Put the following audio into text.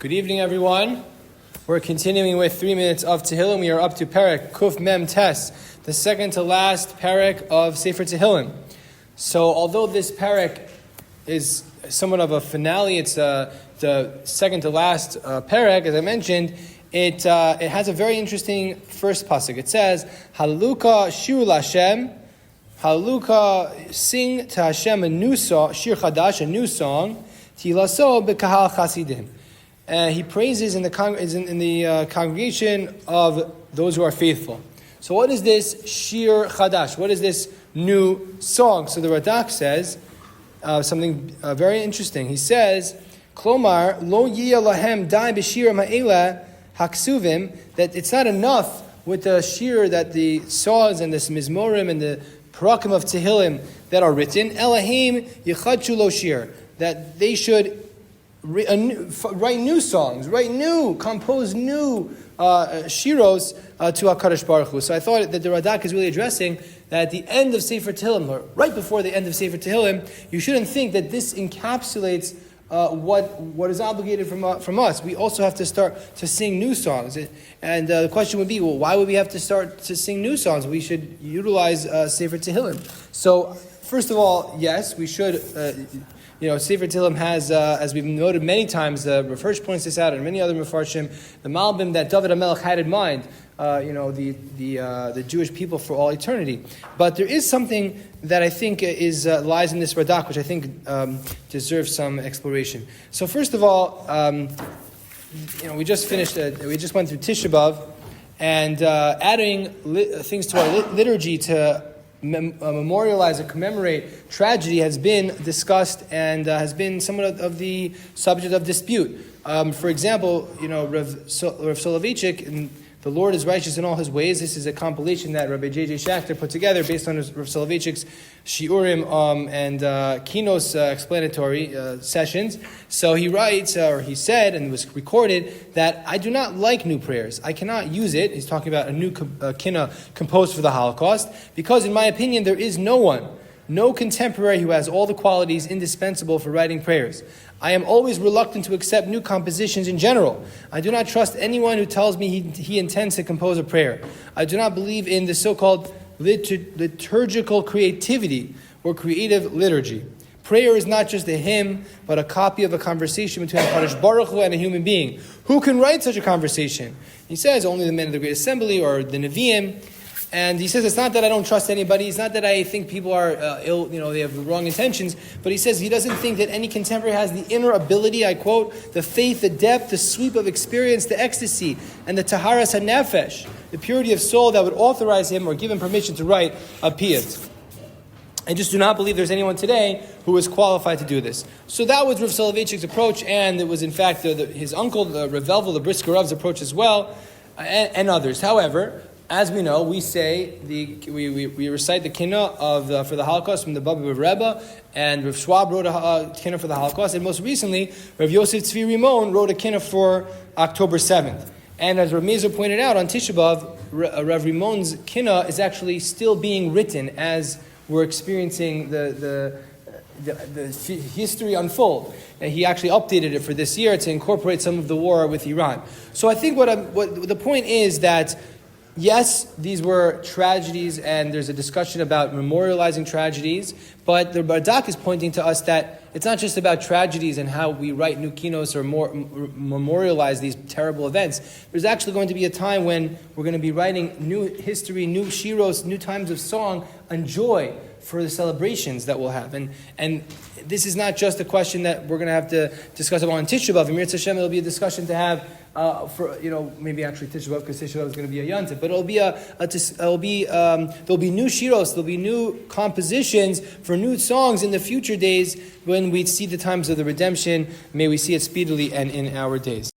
Good evening, everyone. We're continuing with 3 minutes of Tehillim. We are up to Perek, Kuf Mem Tes, the second to last Perek of Sefer Tehillim. So, although this Perek is somewhat of a finale, it's the second to last Perek, as I mentioned, it has a very interesting first pasuk. It says, Hallelujah, Shiru Lashem, Hallelujah, sing to Hashem a new song, Shir Chadash, a new song, Tilaso B'Kahal Chasidim. He praises in the congregation of those who are faithful. So what is this Shir Chadash? What is this new song? So the Radak says something very interesting. He says, Klomar, lo yiyah lahem dai b'shir ma'ela haksuvim, that it's not enough with the shir, that the songs and the mizmorim and the parakim of Tehillim that are written, elahim yichadshu lo shir, that they should write new songs, compose new shiros to HaKadosh Baruch Hu. So I thought that the Radak is really addressing that at the end of Sefer Tehillim, or right before the end of Sefer Tehillim, you shouldn't think that this encapsulates what is obligated from us. We also have to start to sing new songs. And the question would be, well, why would we have to start to sing new songs? We should utilize Sefer Tehillim. So, first of all, yes, we should... Sefer Tehillim has, as we've noted many times, Rav Hirsch points this out, and many other Mefarshim, the Malbim that David HaMelech had in mind, the Jewish people for all eternity. But there is something that I think lies in this Radak, which I think deserves some exploration. So first of all, we just went through Tisha B'Av, and adding things to our liturgy to memorialize or commemorate tragedy has been discussed and has been somewhat of the subject of dispute. For example, Rav Soloveitchik in The Lord is Righteous in All His Ways. This is a compilation that Rabbi J.J. Schachter put together based on Rav Soloveitchik's shiurim and kinos explanatory sessions. So he writes, or he said, and it was recorded, that I do not like new prayers. I cannot use it. He's talking about a new kinnah composed for the Holocaust, because in my opinion there is no contemporary who has all the qualities indispensable for writing prayers. I am always reluctant to accept new compositions in general. I do not trust anyone who tells me he intends to compose a prayer. I do not believe in the so-called liturgical creativity or creative liturgy. Prayer is not just a hymn, but a copy of a conversation between HaKadosh Baruch Hu and a human being. Who can write such a conversation? He says only the men of the Great Assembly or the Nevi'im. And he says it's not that I don't trust anybody, it's not that I think people are ill, they have wrong intentions, but he says he doesn't think that any contemporary has the inner ability, I quote, the faith, the depth, the sweep of experience, the ecstasy, and the taharas hanefesh, the purity of soul that would authorize him or give him permission to write a piyut. I just do not believe there's anyone today who is qualified to do this. So that was Rav Soloveitchik's approach, and it was in fact his uncle, Rav Velvel, the Brisker Rav's approach as well, and others. However, as we know, we say we recite the kinnah for the Holocaust from the Baba Rebbe, and Rav Schwab wrote a kinnah for the Holocaust, and most recently, Rav Yosef Tzvi Rimon wrote a kinnah for October 7th. And as Rav Mezer pointed out on Tisha B'Av, Rav Rimon's kinnah is actually still being written as we're experiencing the history unfold. And he actually updated it for this year to incorporate some of the war with Iran. So I think what the point is that yes, these were tragedies, and there's a discussion about memorializing tragedies, but the Radak is pointing to us that it's not just about tragedies and how we write new kinos or memorialize these terrible events. There's actually going to be a time when we're going to be writing new history, new shiros, new times of song and joy for the celebrations that we'll have. And this is not just a question that we're going to have to discuss about on Tisha B'Av. In Mirz Hashem, it'll be a discussion to have maybe actually Tisha B'Av, because Tisha B'Av is going to be a yontif, but there'll be new shiros, there'll be new compositions for new songs in the future days when we see the times of the redemption. May we see it speedily and in our days.